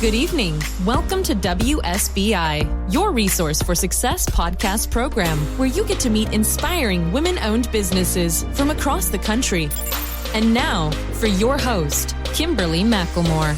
Good evening. Welcome to WSBI, your resource for success podcast program, where you get to meet inspiring women-owned businesses from across the country. And now, for your host, Kimberly McLemore.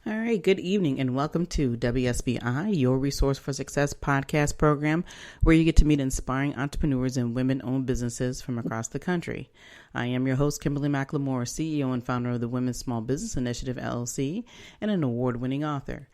All right, good evening and welcome to WSBI, your Resource for Success podcast program, where you get to meet inspiring entrepreneurs and women-owned businesses from across the country. I am your host, Kimberly McLemore, CEO and founder of the Women's Small Business Initiative, LLC, and an award-winning author.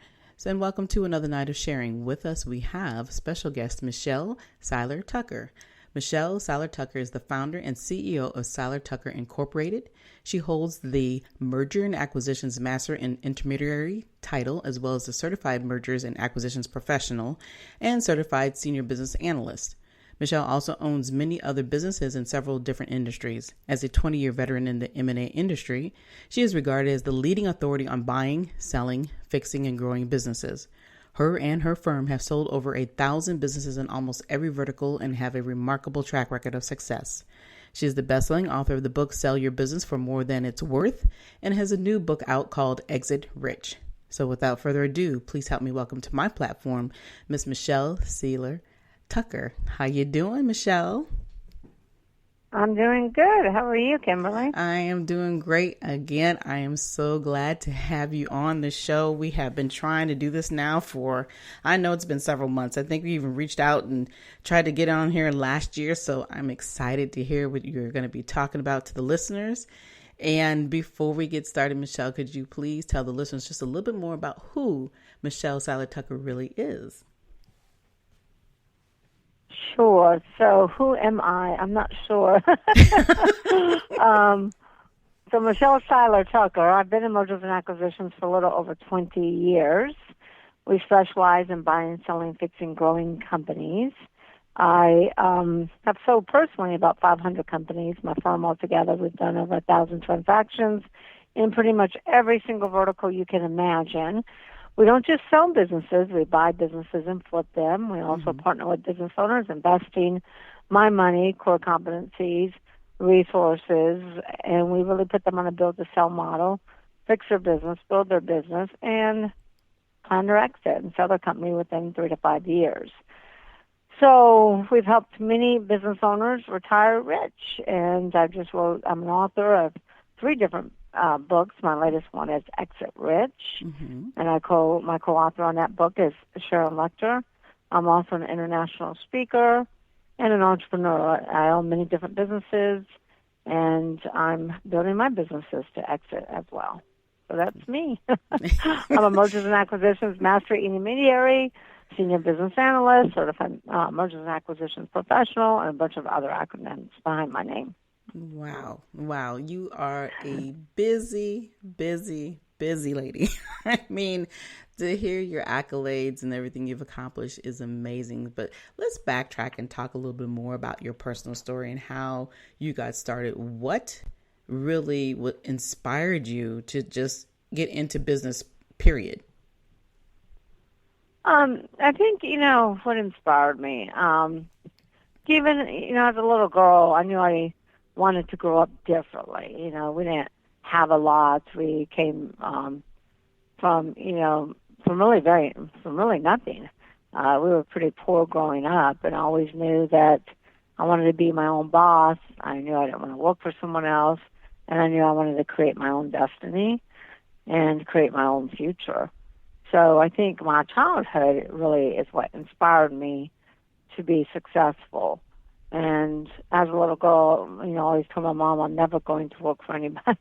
And welcome to another night of sharing. With us, we have special guest Michelle Seiler Tucker. Michelle Seiler Tucker is the founder and CEO of Seiler Tucker Incorporated. She holds the Merger and Acquisitions Master Intermediary title, as well as the Certified Mergers and Acquisitions Professional and Certified Senior Business Analyst. Michelle also owns many other businesses in several different industries. As a 20-year veteran in the M&A industry, she is regarded as the leading authority on buying, selling, fixing, and growing businesses. Her and her firm have sold over 1,000 businesses in almost every vertical and have a remarkable track record of success. She is the best-selling author of the book Sell Your Business for More Than It's Worth and has a new book out called Exit Rich. So without further ado, please help me welcome to my platform, Miss Michelle Seiler Tucker. How you doing, Michelle? I'm doing good. How are you, Kimberly? I am doing great. Again, I am so glad to have you on the show. We have been trying to do this now for, I know it's been several months. I think we even reached out and tried to get on here last year. So I'm excited to hear what you're going to be talking about to the listeners. And before we get started, Michelle, could you please tell the listeners just a little bit more about who Michelle Seiler Tucker really is? Sure. So who am I? I'm not sure. So Michelle Seiler Tucker, I've been in mergers and acquisitions for a little over 20 years. We specialize in buying, selling, fixing, growing companies. I have sold personally about 500 companies. My firm altogether, we've done over 1,000 transactions in pretty much every single vertical you can imagine. We don't just sell businesses, we buy businesses and flip them. We also partner with business owners, investing my money, core competencies, resources, and we really put them on a build-to-sell model, fix their business, build their business, and plan their exit and sell their company within 3 to 5 years. So we've helped many business owners retire rich, and I'm an author of 3 different books. My latest one is Exit Rich, and my co-author on that book is Michelle Thompson. I'm also an international speaker and an entrepreneur. I own many different businesses, and I'm building my businesses to exit as well. So that's me. I'm a Mergers and Acquisitions Master Intermediary, Senior Business Analyst, Certified Mergers and Acquisitions Professional, and a bunch of other acronyms behind my name. Wow. You are a busy lady. I mean, to hear your accolades and everything you've accomplished is amazing. But let's backtrack and talk a little bit more about your personal story and how you got started. What really inspired you to just get into business, period? I think, what inspired me, even, as a little girl, I knew I wanted to grow up differently. We didn't have a lot. We came from really nothing. We were pretty poor growing up, and I always knew that I wanted to be my own boss. I knew I didn't want to work for someone else, and I knew I wanted to create my own destiny and create my own future. So I think my childhood really is what inspired me to be successful. And as a little girl, I always told my mom I'm never going to work for anybody.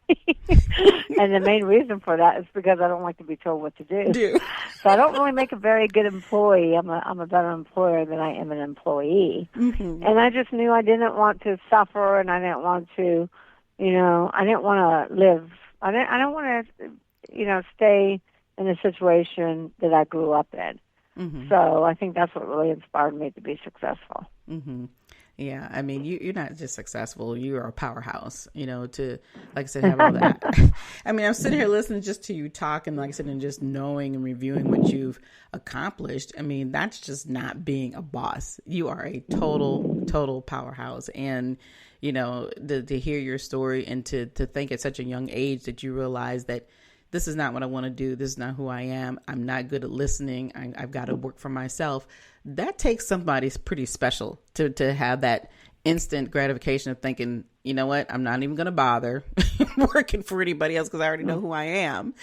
And the main reason for that is because I don't like to be told what to do. So I don't really make a very good employee. I'm a better employer than I am an employee. And I just knew I didn't want to suffer, and I didn't want to, I didn't want to live. I don't want to, stay in a situation that I grew up in. So I think that's what really inspired me to be successful. Yeah. I mean, you're not just successful, you are a powerhouse, to, like I said, have all that. I mean, I'm sitting here listening just to you talk and, like I said, and just knowing and reviewing what you've accomplished. I mean, that's just not being a boss. You are a total powerhouse. And, to hear your story and to think at such a young age that you realize that this is not what I want to do. This is not who I am. I'm not good at listening. I've got to work for myself. That takes somebody pretty special to have that instant gratification of thinking, you know what, I'm not even going to bother working for anybody else because I already know who I am,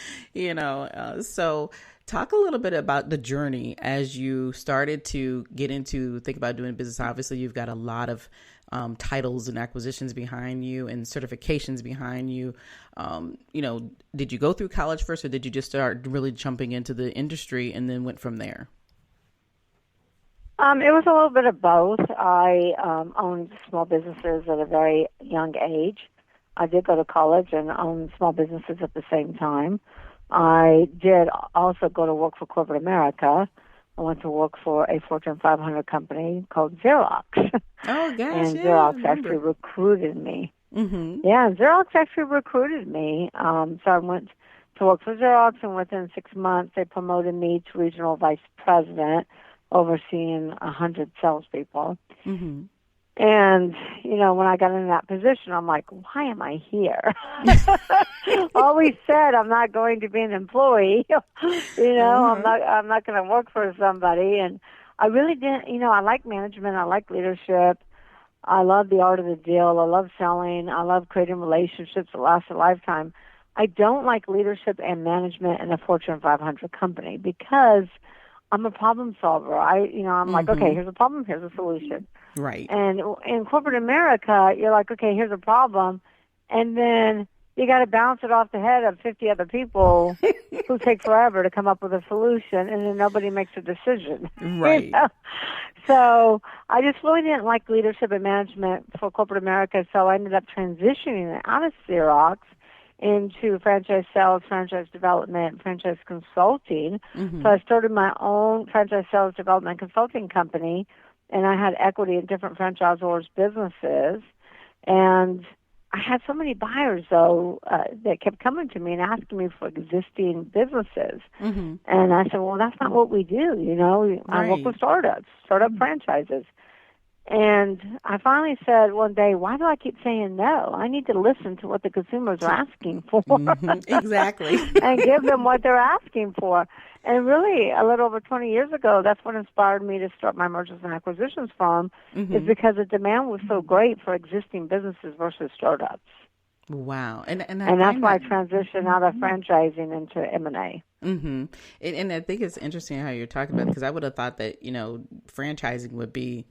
So talk a little bit about the journey as you started to get into think about doing business. Obviously, you've got a lot of titles and acquisitions behind you and certifications behind you. Did you go through college first, or did you just start really jumping into the industry and then went from there? It was a little bit of both. I owned small businesses at a very young age. I did go to college and own small businesses at the same time. I did also go to work for corporate America. I went to work for a Fortune 500 company called Xerox. Oh, gosh, and Xerox actually recruited me. Mm-hmm. Yeah, Xerox actually recruited me. So I went to work for Xerox, and within 6 months, they promoted me to regional vice president, overseeing 100 salespeople. Mm-hmm. And, when I got in that position, I'm like, why am I here? Always said I'm not going to be an employee. Mm-hmm. I'm not going to work for somebody. And I really didn't, I like management. I like leadership. I love the art of the deal. I love selling. I love creating relationships that last a lifetime. I don't like leadership and management in a Fortune 500 company because I'm a problem solver. I'm mm-hmm. like, okay, here's a problem, here's a solution. Right. And in corporate America, you're like, okay, here's a problem, and then you got to bounce it off the head of 50 other people who take forever to come up with a solution, and then nobody makes a decision. Right. So I just really didn't like leadership and management for corporate America, so I ended up transitioning out of Xerox into franchise sales, franchise development, franchise consulting. Mm-hmm. So I started my own franchise sales development consulting company, and I had equity in different franchisors' businesses. And I had so many buyers, though, that kept coming to me and asking me for existing businesses. Mm-hmm. And I said, well, that's not what we do, I work with startup franchises. And I finally said one day, why do I keep saying no? I need to listen to what the consumers are asking for. Mm-hmm. Exactly. And give them what they're asking for. And really, a little over 20 years ago, that's what inspired me to start my mergers and acquisitions firm, mm-hmm. is because the demand was so great for existing businesses versus startups. Wow. And that's why I transitioned out of franchising into M&A. Mm-hmm. And I think it's interesting how you're talking about it, because I would have thought that, franchising would be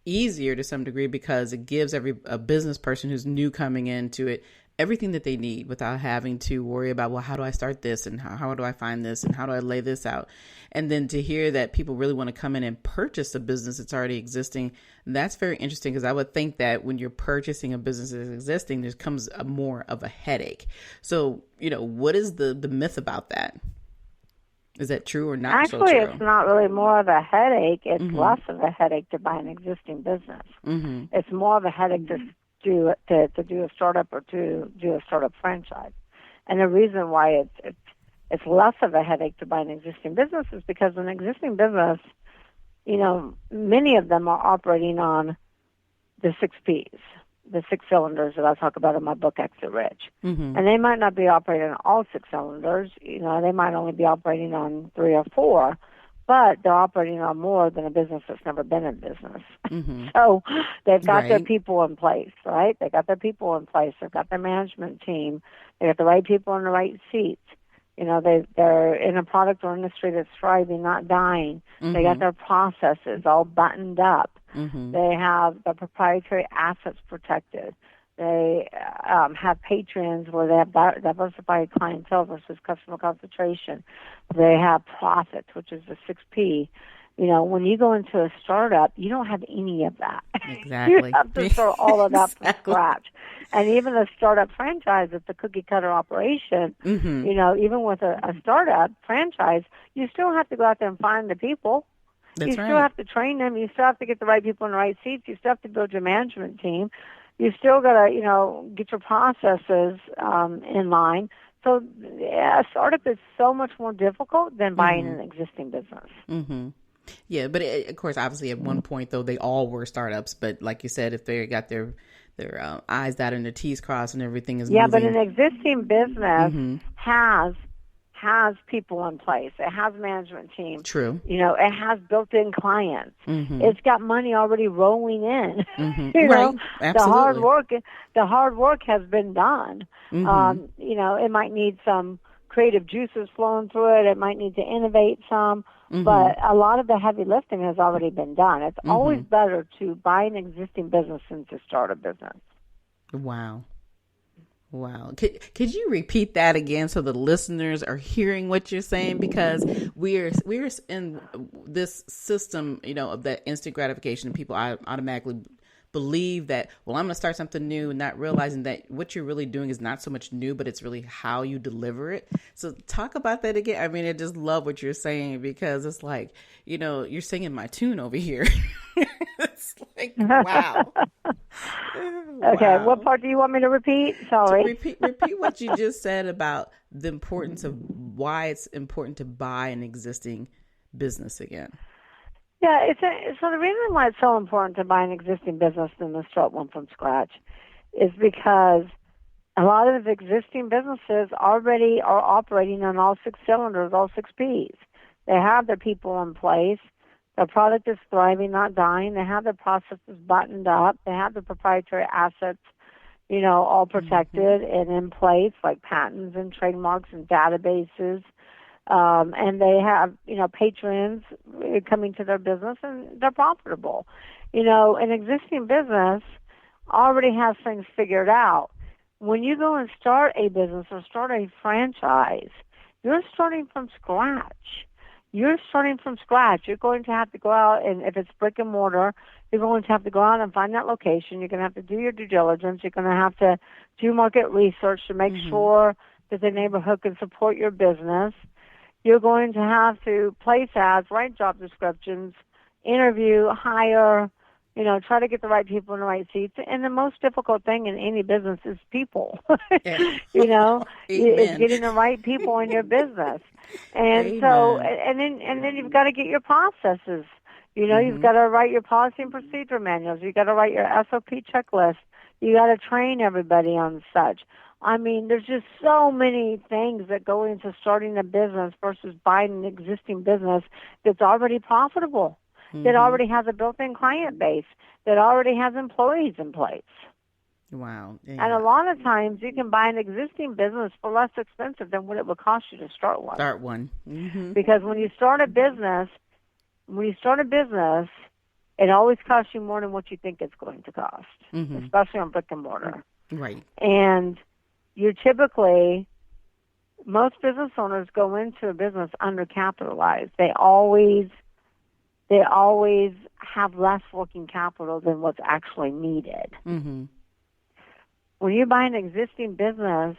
easier to some degree because it gives a business person who's new coming into it everything that they need without having to worry about, well, how do I start this and how do I find this and how do I lay this out? And then to hear that people really want to come in and purchase a business that's already existing, that's very interesting, because I would think that when you're purchasing a business that's existing, there comes more of a headache. So, what is the myth about that? Is that true or not? Actually, so true? It's not really more of a headache. It's mm-hmm. less of a headache to buy an existing business. Mm-hmm. It's more of a headache to do a startup or to do a startup franchise. And the reason why it's less of a headache to buy an existing business is because an existing business, many of them are operating on the 6 Ps, the 6 cylinders that I talk about in my book, Exit Rich. Mm-hmm. And they might not be operating on all 6 cylinders. They might only be operating on 3 or 4, but they're operating on more than a business that's never been in business. Mm-hmm. So they've got their right. people in place, right? They got their people in place. They've got their management team. They got the right people in the right seats. They're in a product or industry that's thriving, not dying. Mm-hmm. They got their processes all buttoned up. Mm-hmm. They have the proprietary assets protected. They have patrons where they have diversified clientele versus customer concentration. They have profits, which is the 6P. When you go into a startup, you don't have any of that. Exactly. You have to start all of that exactly. from scratch. And even a startup franchise, it's a cookie-cutter operation. Mm-hmm. Even with a startup franchise, you still have to go out there and find the people. That's you still right. have to train them. You still have to get the right people in the right seats. You still have to build your management team. You still got to, get your processes in line. So a startup is so much more difficult than buying an existing business. Mm-hmm. Yeah, but of course, obviously, at one point though, they all were startups. But like you said, if they got their I's dotted and their T's crossed and everything is moving. But an existing business has people in place. It has a management team. True. It has built-in clients. It's got money already rolling in. Right. Absolutely. The hard work has been done. It might need some creative juices flowing through it. It might need to innovate some, but a lot of the heavy lifting has already been done. It's always better to buy an existing business than to start a business. Wow. Could you repeat that again so the listeners are hearing what you're saying? Because we're in this system, of that instant gratification. People automatically believe that, well, I'm going to start something new, and not realizing that what you're really doing is not so much new, but it's really how you deliver it. So talk about that again. I mean, I just love what you're saying, because it's like, you're singing my tune over here. It's like, wow. Okay, what part do you want me to repeat? Sorry. Repeat what you just said about the importance of why it's important to buy an existing business again. Yeah, so the reason why it's so important to buy an existing business than to start one from scratch is because a lot of existing businesses already are operating on all 6 cylinders, all 6 Ps. They have their people in place. Their product is thriving, not dying. They have their processes buttoned up. They have the proprietary assets, all protected and in place, like patents and trademarks and databases. And they have, patrons coming to their business, and they're profitable. An existing business already has things figured out. When you go and start a business or start a franchise, you're starting from scratch. You're going to have to go out, and if it's brick and mortar, you're going to have to go out and find that location. You're going to have to do your due diligence. You're going to have to do market research to make sure that the neighborhood can support your business. You're going to have to place ads, write job descriptions, interview, hire, try to get the right people in the right seats. And the most difficult thing in any business is people. Is getting the right people in your business. And so, and then you've got to get your processes. You've got to write your policy and procedure manuals. You've got to write your SOP checklist. You got to train everybody on such. I mean, there's just so many things that go into starting a business versus buying an existing business that's already profitable, that already has a built-in client base, that already has employees in place. Wow. Yeah. And a lot of times you can buy an existing business for less expensive than what it would cost you to start one. Because when you start a business, it always costs you more than what you think it's going to cost, especially on brick and mortar. Right. And most business owners go into a business undercapitalized. They always have less working capital than what's actually needed. When you buy an existing business,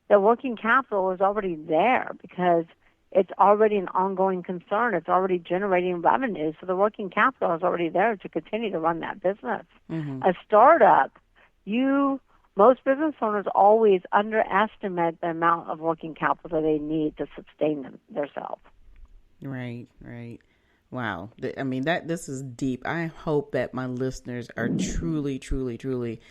the working capital is already there because it's already an ongoing concern. It's already generating revenue, so the working capital is already there to continue to run that business. A startup, most business owners always underestimate the amount of working capital they need to sustain themselves. Right. Wow. I mean, this is deep. I hope that my listeners are truly, truly, truly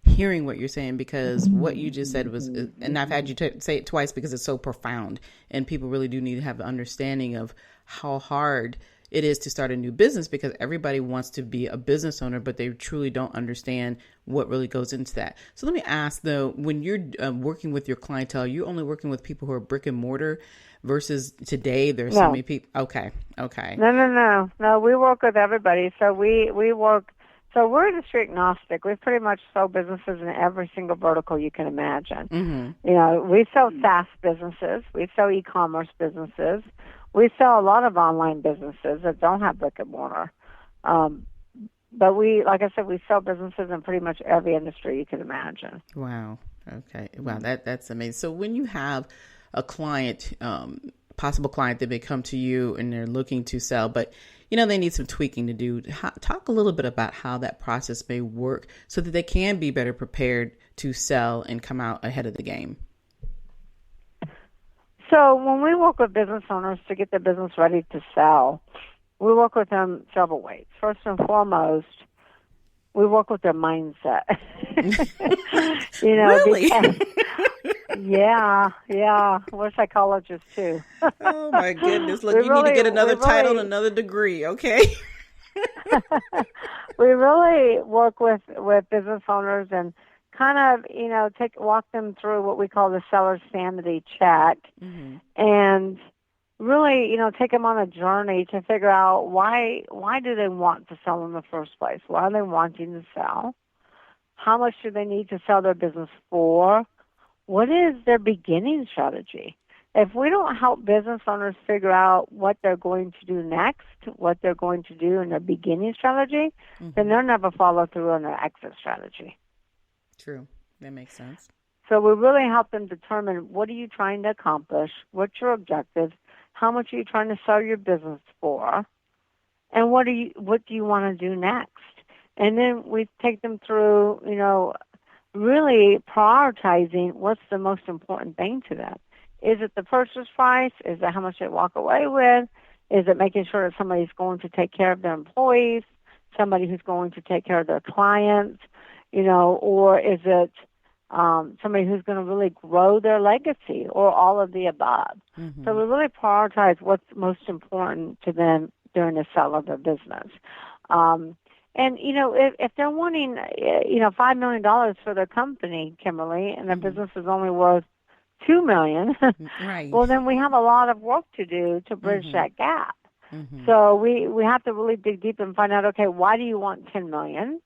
hearing what you're saying, because what you just said was, and I've had you say it twice because it's so profound, and people really do need to have the understanding of how hard it is to start a new business, because everybody wants to be a business owner, but they truly don't understand what really goes into that. So let me ask though, when you're working with your clientele, you're only working with people who are brick and mortar versus today there's so many people. Okay. No, we work with everybody. So we're industry agnostic. We pretty much sell businesses in every single vertical you can imagine. We sell SaaS businesses. We sell e-commerce businesses. We sell a lot of online businesses that don't have brick and mortar. But like I said, we sell businesses in pretty much every industry you can imagine. Wow. Okay. Wow. That's amazing. So when you have a client, possible client that may come to you and they're looking to sell, but they need some tweaking to do. Talk a little bit about how that process may work so that they can be better prepared to sell and come out ahead of the game. So when we work with business owners to get their business ready to sell, we work with them several ways. First and foremost, we work with their mindset. Really? Yeah. We're psychologists too. Oh my goodness! Look, you need to get another title and another degree, okay? We really work with business owners and kind of, walk them through what we call the seller's sanity check, and really, take them on a journey to figure out why do they want to sell in the first place? Why are they wanting to sell? How much do they need to sell their business for? What is their beginning strategy? If we don't help business owners figure out what they're going to do next, what they're going to do in their beginning strategy, then they'll never follow through on their exit strategy. True. That makes sense. So we really help them determine, what are you trying to accomplish? What's your objective? How much are you trying to sell your business for? And what do you want to do next? And then we take them through, really prioritizing what's the most important thing to them. Is it the purchase price? Is it how much they walk away with? Is it making sure that somebody's going to take care of their employees, somebody who's going to take care of their clients, or is it somebody who's going to really grow their legacy, or all of the above? So we really prioritize what's most important to them during the sale of their business. And, if they're wanting, $5 million for their company, Kimberly, and their business is only worth $2 million, right. Well, then we have a lot of work to do to bridge that gap. So we have to really dig deep and find out, okay, why do you want $10 million?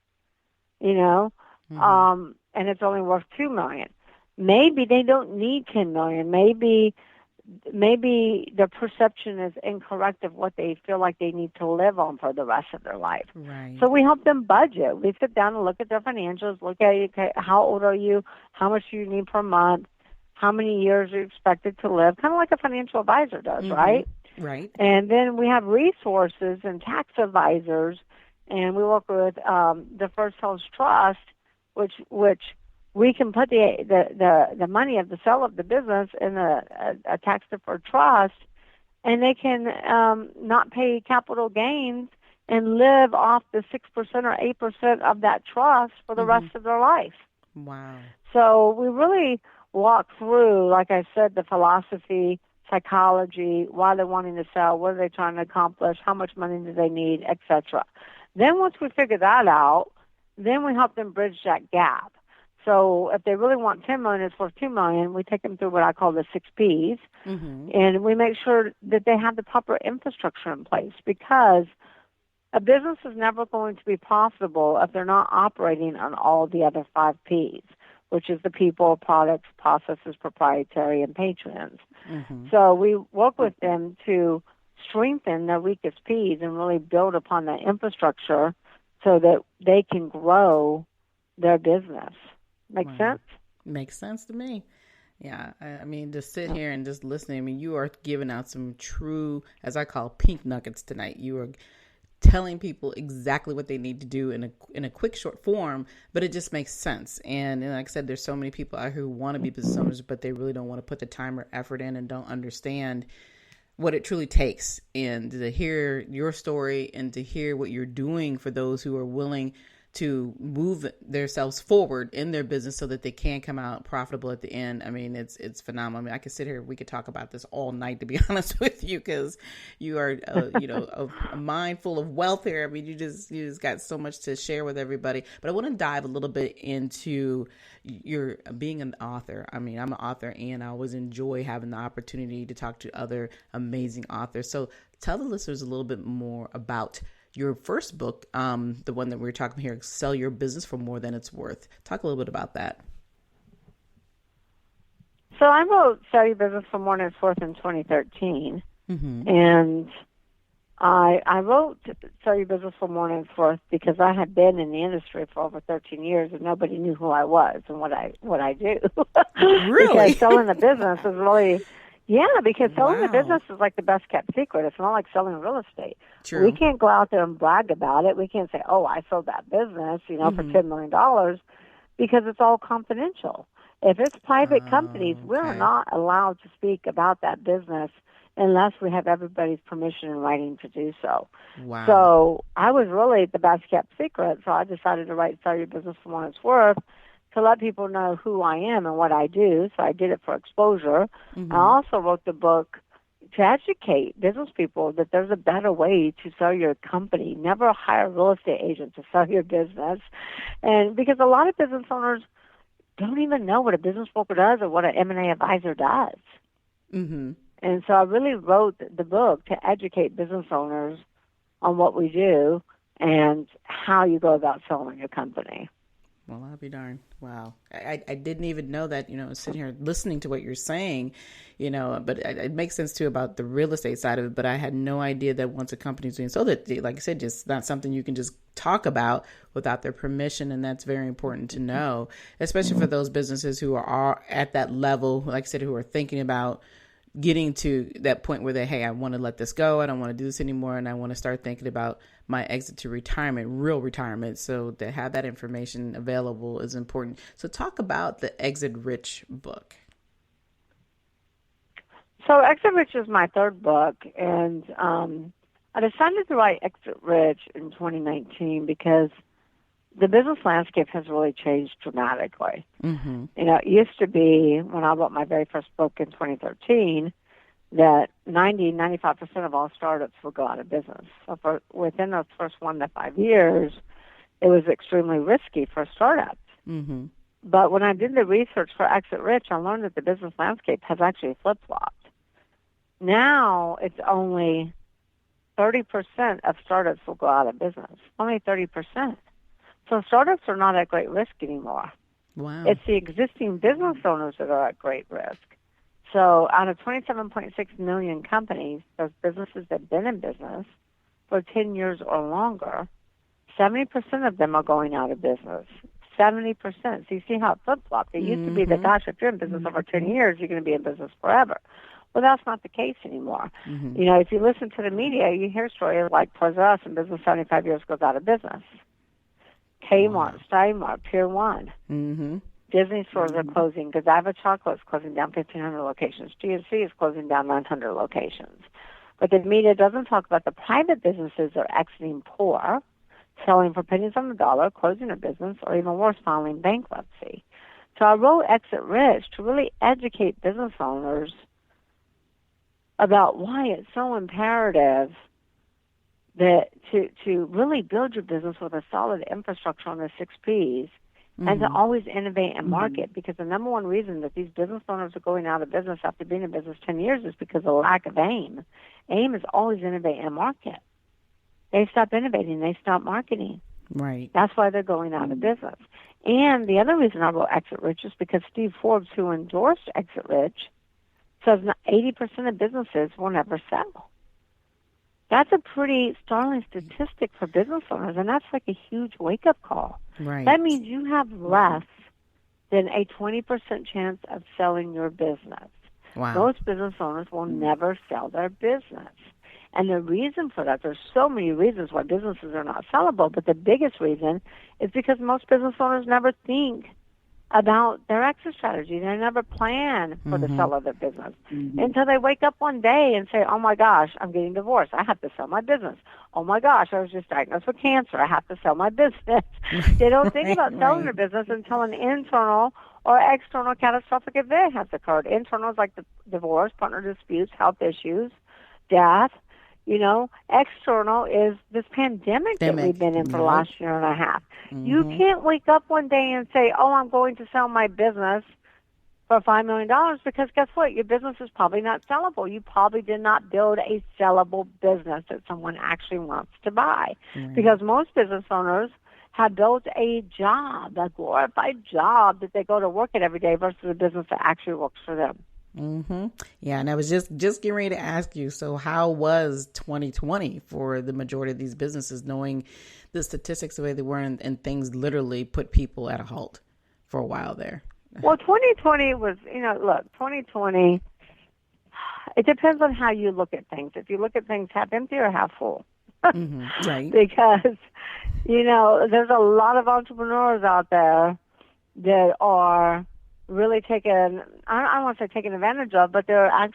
And it's only worth $2 million. Maybe they don't need $10 million. Maybe their perception is incorrect of what they feel like they need to live on for the rest of their life. Right. So we help them budget. We sit down and look at their financials, look at, okay, how old are you, how much do you need per month, how many years are you expected to live, kind of like a financial advisor does, right? Right. And then we have resources and tax advisors, and we work with the First Sales Trust, which we can put the money of the sale of the business in a tax-deferred trust, and they can not pay capital gains and live off the 6% or 8% of that trust for the rest of their life. Wow. So we really walk through, like I said, the philosophy, psychology, why they're wanting to sell, what are they trying to accomplish, how much money do they need, etc. Then once we figure that out, then we help them bridge that gap. So if they really want $10 million, it's worth $2 million, we take them through what I call the 6 Ps, and we make sure that they have the proper infrastructure in place, because a business is never going to be profitable if they're not operating on all the other 5 Ps, which is the people, products, processes, proprietary, and patrons. So we work with them to strengthen their weakest Ps and really build upon that infrastructure so that they can grow their business. Make sense? Makes sense to me. Yeah. I mean, just sit here and just listening. I mean, you are giving out some true, as I call, pink nuggets tonight. You are telling people exactly what they need to do in a quick, short form, but it just makes sense. And like I said, there's so many people out here who want to be business owners, but they really don't want to put the time or effort in and don't understand what it truly takes. And to hear your story and to hear what you're doing for those who are willing to move themselves forward in their business so that they can come out profitable at the end. I mean, it's phenomenal. I mean, I could sit here, we could talk about this all night, to be honest with you, because you are, a mind full of wealth here. I mean, you just got so much to share with everybody. But I want to dive a little bit into your being an author. I mean, I'm an author, and I always enjoy having the opportunity to talk to other amazing authors. So tell the listeners a little bit more about your first book, the one that we're talking here, Sell Your Business for More Than It's Worth. Talk a little bit about that. So I wrote Sell Your Business for More Than It's Worth in 2013. And I wrote Sell Your Business for More Than It's Worth because I had been in the industry for over 13 years and nobody knew who I was and what I do. Really? Because selling a business is really, Yeah, because selling a Wow. business is like the best kept secret. It's not like selling real estate. True. We can't go out there and brag about it. We can't say, oh, I sold that business, for $10 million, because it's all confidential. If it's private companies, we're Okay. not allowed to speak about that business unless we have everybody's permission in writing to do so. Wow. So I was really the best kept secret, so I decided to write Sell Your Business for What It's Worth to let people know who I am and what I do. So I did it for exposure. I also wrote the book to educate business people that there's a better way to sell your company. Never hire a real estate agent to sell your business. And because a lot of business owners don't even know what a business broker does or what an M&A advisor does. Mm-hmm. And so I really wrote the book to educate business owners on what we do and how you go about selling your company. Well, I'll be darned. Wow. I didn't even know that, sitting here listening to what you're saying, but it makes sense too about the real estate side of it. But I had no idea that once a company's doing so that, like I said, just not something you can just talk about without their permission. And that's very important to know, especially for those businesses who are at that level, like I said, who are thinking about getting to that point where hey, I want to let this go. I don't want to do this anymore. And I want to start thinking about my exit to retirement, real retirement. So to have that information available is important. So talk about the Exit Rich book. So Exit Rich is my third book. And I decided to write Exit Rich in 2019 because the business landscape has really changed dramatically. Mm-hmm. It used to be, when I wrote my very first book in 2013, that 95% of all startups will go out of business. So within those first 1 to 5 years, it was extremely risky for startups. Mm-hmm. But when I did the research for Exit Rich, I learned that the business landscape has actually flip-flopped. Now it's only 30% of startups will go out of business. Only 30%. So startups are not at great risk anymore. Wow. It's the existing business owners that are at great risk. So out of 27.6 million companies, those businesses that have been in business for 10 years or longer, 70% of them are going out of business. 70%. So you see how it flip-flopped. It used to be that, gosh, if you're in business over 10 years, you're going to be in business forever. Well, that's not the case anymore. Mm-hmm. If you listen to the media, you hear stories like Toys R Us in business 75 years goes out of business. Kmart, Steinmart, Pier 1. Mm-hmm. Disney stores are closing. Godiva Chocolate is closing down 1,500 locations. GNC is closing down 900 locations. But the media doesn't talk about the private businesses that are exiting poor, selling for pennies on the dollar, closing a business, or even worse, filing bankruptcy. So I wrote Exit Rich to really educate business owners about why it's so imperative that to really build your business with a solid infrastructure on the 6 Ps, and to always innovate and market, because the number one reason that these business owners are going out of business after being in business 10 years is because of lack of aim. Aim is always innovate and market. They stop innovating, they stop marketing. Right. That's why they're going out of business. And the other reason I wrote Exit Rich is because Steve Forbes, who endorsed Exit Rich, says 80% of businesses will never sell. That's a pretty startling statistic for business owners, and that's like a huge wake-up call. Right. That means you have less than a 20% chance of selling your business. Wow. Most business owners will never sell their business. And the reason for that, there's so many reasons why businesses are not sellable, but the biggest reason is because most business owners never think about their exit strategy. They never plan for the sale of their business until they wake up one day and say, oh my gosh, I'm getting divorced. I have to sell my business. Oh my gosh, I was just diagnosed with cancer. I have to sell my business. They don't think about selling their business until an internal or external catastrophic event has occurred. Internal is like the divorce, partner disputes, health issues, death. External is this pandemic that we've been in for the last year and a half. You can't wake up one day and say, oh, I'm going to sell my business for $5 million, because guess what? Your business is probably not sellable. You probably did not build a sellable business that someone actually wants to buy. Because most business owners have built a job, a glorified job that they go to work at every day versus a business that actually works for them. Mm-hmm. Yeah, and I was just getting ready to ask you, so how was 2020 for the majority of these businesses, knowing the statistics the way they were, and things literally put people at a halt for a while there? Well, 2020 was, 2020, It depends on how you look at things. If you look at things half empty or half full. Right. Because, there's a lot of entrepreneurs out there that are really taking, I don't want to say taking advantage of, but they're out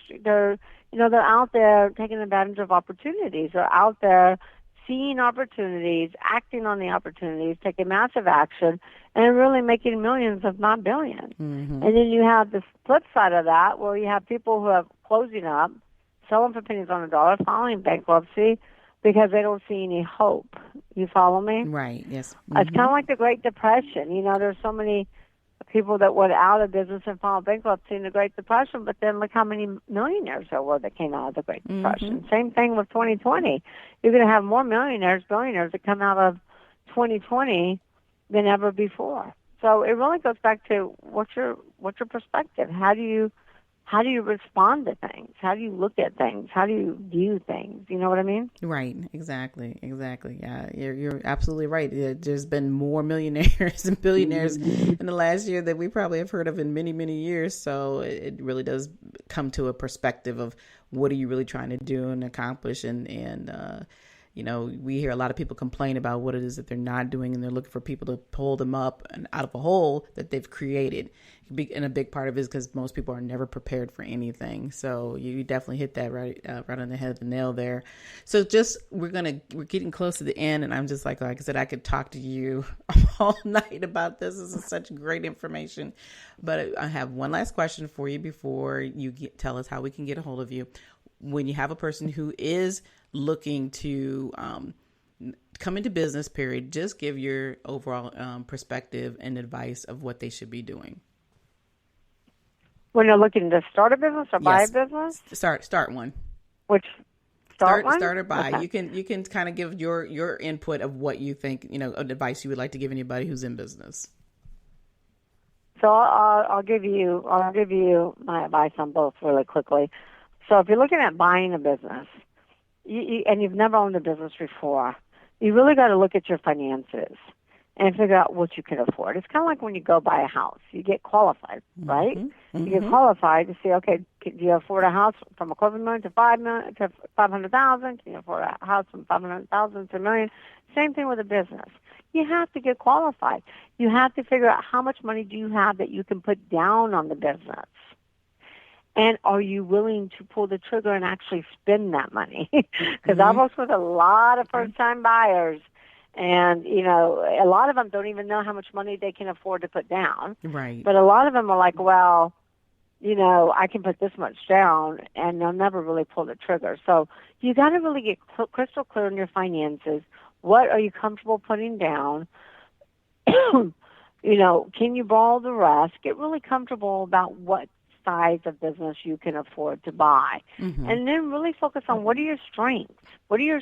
there taking advantage of opportunities. They're out there seeing opportunities, acting on the opportunities, taking massive action, and really making millions, if not billions. And then you have the flip side of that, where you have people who are closing up, selling for pennies on a dollar, filing bankruptcy because they don't see any hope. You follow me? Right, yes. It's kind of like the Great Depression. There's so many people that went out of business and filed bankruptcy in the Great Depression, but then look how many millionaires there were that came out of the Great Depression. Same thing with 2020. You're going to have more millionaires, billionaires that come out of 2020 than ever before. So it really goes back to what's your perspective? How do you respond to things? How do you look at things? How do you view things? You know what I mean? Right. Exactly. Yeah, you're absolutely right. There's been more millionaires and billionaires in the last year that we probably have heard of in many, many years. So it really does come to a perspective of what are you really trying to do and accomplish, and we hear a lot of people complain about what it is that they're not doing, and they're looking for people to pull them up and out of a hole that they've created. And a big part of it is because most people are never prepared for anything. So you definitely hit that right on the head of the nail there. So we're getting close to the end, and I'm just like I said, I could talk to you all night about this. This is such great information. But I have one last question for you before you tell us how we can get a hold of you. When you have a person who is looking to come into business, period, just give your overall perspective and advice of what they should be doing. When you're looking to start a business or buy a business? Start one. Which start one? Start or buy. Okay. You can kind of give your input of what you think, advice you would like to give anybody who's in business. So I'll give you my advice on both really quickly. So if you're looking at buying a business, and you've never owned a business before, you really got to look at your finances and figure out what you can afford. It's kind of like when you go buy a house. You get qualified, right? You get qualified to see, okay, do you afford a house from $250,000 to $500,000 to $500,000? Can you afford a house from $500,000 to $1 million? Same thing with a business. You have to get qualified. You have to figure out how much money do you have that you can put down on the business. And are you willing to pull the trigger and actually spend that money? Because I've worked with a lot of first-time buyers, and, a lot of them don't even know how much money they can afford to put down. Right. But a lot of them are like, well, I can put this much down, and they'll never really pull the trigger. So you got to really get crystal clear on your finances. What are you comfortable putting down? Can you borrow the rest? Get really comfortable about what size of business you can afford to buy. And then really focus on what are your strengths? What are your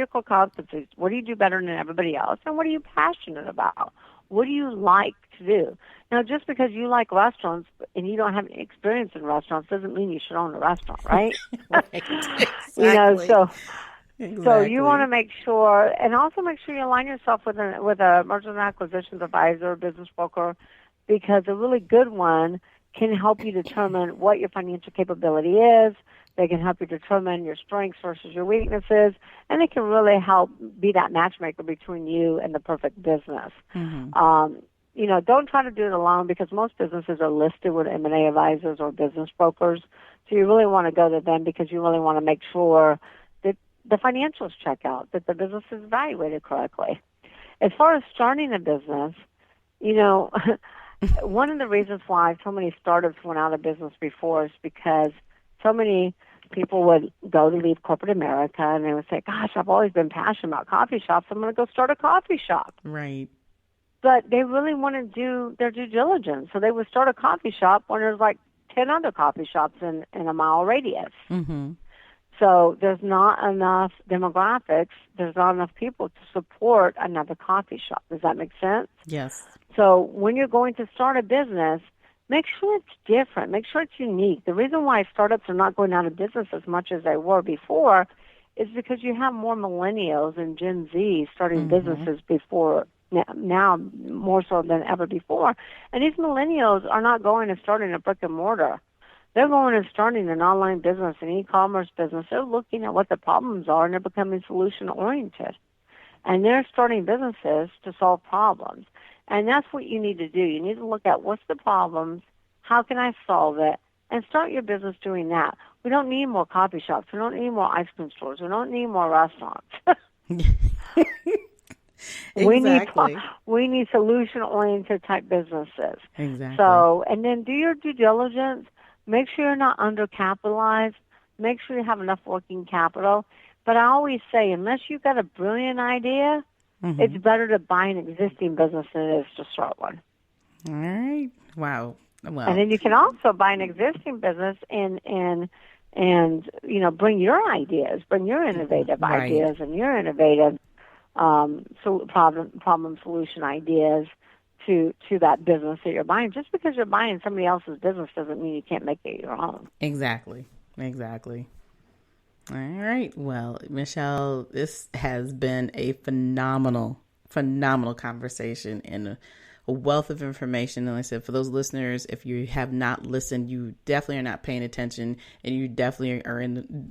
core competencies? What do you do better than everybody else? And what are you passionate about? What do you like to do? Now, just because you like restaurants and you don't have any experience in restaurants doesn't mean you should own a restaurant, right? Right. Exactly. So you want to make sure, and also make sure you align yourself with a mergers and acquisitions advisor, business broker, because a really good one can help you determine what your financial capability is. They can help you determine your strengths versus your weaknesses, and they can really help be that matchmaker between you and the perfect business. Don't try to do it alone, because most businesses are listed with M&A advisors or business brokers. So you really want to go to them because you really want to make sure that the financials check out, that the business is evaluated correctly. As far as starting a business, one of the reasons why so many startups went out of business before is because so many people would go to leave corporate America and they would say, gosh, I've always been passionate about coffee shops. I'm going to go start a coffee shop. Right. But they really want to do their due diligence. So they would start a coffee shop when there's like 10 other coffee shops in a mile radius. So there's not enough demographics. There's not enough people to support another coffee shop. Does that make sense? Yes. So when you're going to start a business, make sure it's different. Make sure it's unique. The reason why startups are not going out of business as much as they were before is because you have more millennials and Gen Z starting businesses before now more so than ever before. And these millennials are not going and starting a brick and mortar. They're going and starting an online business, an e-commerce business. They're looking at what the problems are, and they're becoming solution-oriented. And they're starting businesses to solve problems. And that's what you need to do. You need to look at what's the problems, how can I solve it, and start your business doing that. We don't need more coffee shops. We don't need more ice cream stores. We don't need more restaurants. Exactly. We need solution-oriented type businesses. Exactly. So, and then do your due diligence. Make sure you're not undercapitalized. Make sure you have enough working capital. But I always say, unless you've got a brilliant idea, it's better to buy an existing business than it is to start one. All right. Wow. Well, and then you can also buy an existing business and bring your ideas, bring your innovative ideas and your innovative problem solution ideas to that business that you're buying. Just because you're buying somebody else's business doesn't mean you can't make it your own. Exactly. All right. Well, Michelle, this has been a phenomenal conversation and a wealth of information. And like I said, for those listeners, if you have not listened, you definitely are not paying attention, and you definitely are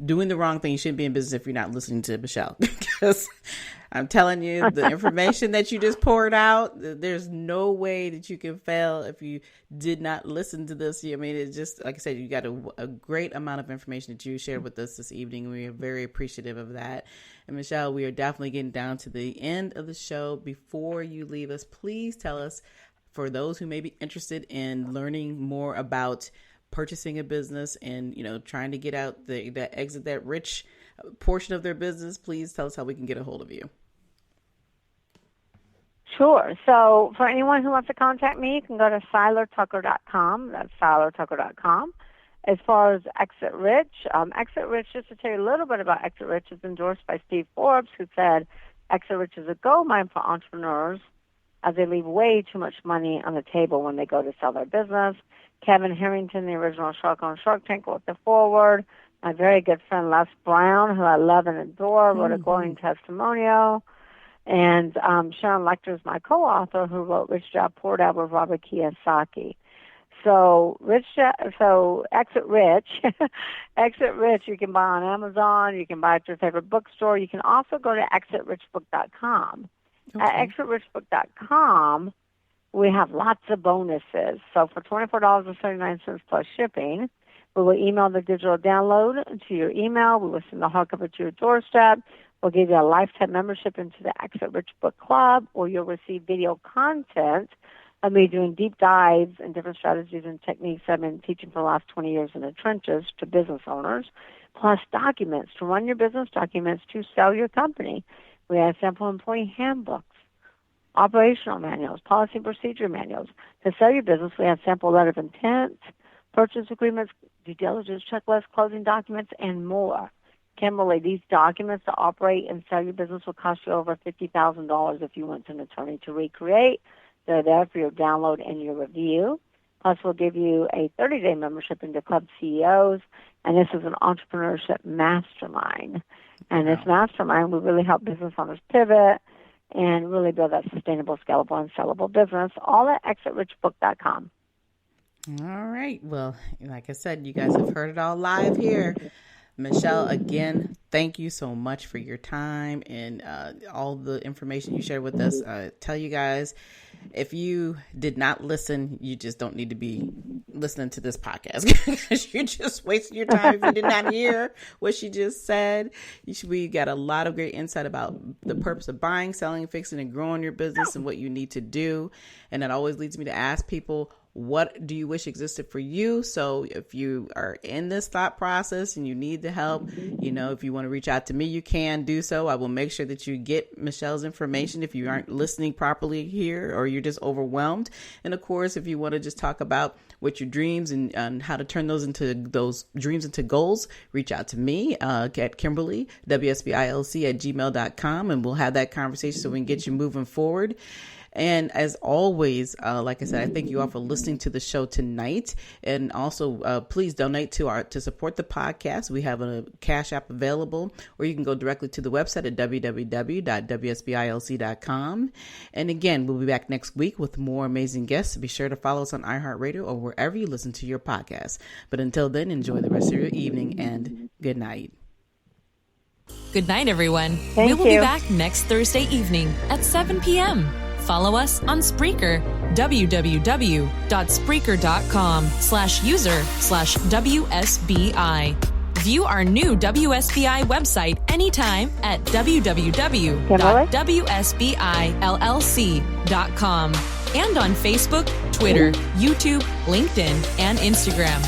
doing the wrong thing. You shouldn't be in business if you're not listening to Michelle, because I'm telling you, the information that you just poured out, there's no way that you can fail if you did not listen to this. I mean, it's just, like I said, you got a great amount of information that you shared with us this evening. We are very appreciative of that. And Michelle, we are definitely getting down to the end of the show. Before you leave us, please tell us, for those who may be interested in learning more about purchasing a business and, trying to get out that exit that rich portion of their business, please tell us how we can get a hold of you. Sure. So for anyone who wants to contact me, you can go to SeilerTucker.com. That's SeilerTucker.com. As far as Exit Rich, just to tell you a little bit about Exit Rich, is endorsed by Steve Forbes, who said Exit Rich is a goldmine for entrepreneurs as they leave way too much money on the table when they go to sell their business. Kevin Harrington, the original Shark on Shark Tank, wrote the foreword. My very good friend Les Brown, who I love and adore, wrote a glowing testimonial. And Sharon Lecter is my co-author, who wrote Rich Dad Poor Dad with Robert Kiyosaki. So Exit Rich, Exit Rich, you can buy on Amazon. You can buy at your favorite bookstore. You can also go to exitrichbook.com. Okay. At exitrichbook.com, we have lots of bonuses. So for $24.79 plus shipping, we will email the digital download to your email. We will send the hardcover to your doorstep. We'll give you a lifetime membership into the Exit Rich Book Club, or you'll receive video content of me doing deep dives and different strategies and techniques I've been teaching for the last 20 years in the trenches to business owners, plus documents to run your business, documents to sell your company. We have sample employee handbooks, operational manuals, policy and procedure manuals. To sell your business, we have sample letter of intent, purchase agreements, due diligence checklists, closing documents, and more. Kimberly, these documents to operate and sell your business will cost you over $50,000 if you want an attorney to recreate. They're there for your download and your review. Plus, we'll give you a 30-day membership into Club CEOs, and this is an entrepreneurship mastermind. And this mastermind will really help business owners pivot and really build that sustainable, scalable, and sellable business, all at exitrichbook.com. All right. Well, like I said, you guys have heard it all live here. Michelle, again, thank you so much for your time and all the information you shared with us. Tell you guys, if you did not listen, you just don't need to be listening to this podcast, because you're just wasting your time if you did not hear what she just said. We got a lot of great insight about the purpose of buying, selling, fixing, and growing your business and what you need to do. And that always leads me to ask people, what do you wish existed for you? So if you are in this thought process and you need the help, if you want to reach out to me, you can do so. I will make sure that you get Michelle's information if you aren't listening properly here or you're just overwhelmed. And of course, if you want to just talk about what your dreams and how to turn those dreams into goals, reach out to me at Kimberly, WSBILC@gmail.com, and we'll have that conversation so we can get you moving forward. And as always, like I said, I thank you all for listening to the show tonight. And also, please donate to support the podcast. We have a Cash App available, or you can go directly to the website at www.wsbilc.com. And again, we'll be back next week with more amazing guests. Be sure to follow us on iHeartRadio or wherever you listen to your podcast. But until then, enjoy the rest of your evening and good night. Good night, everyone. Thank we will you. be back next Thursday evening at 7 p.m. Follow us on Spreaker, www.spreaker.com/user/WSBI. View our new WSBI website anytime at www.wsbillc.com and on Facebook, Twitter, YouTube, LinkedIn, and Instagram.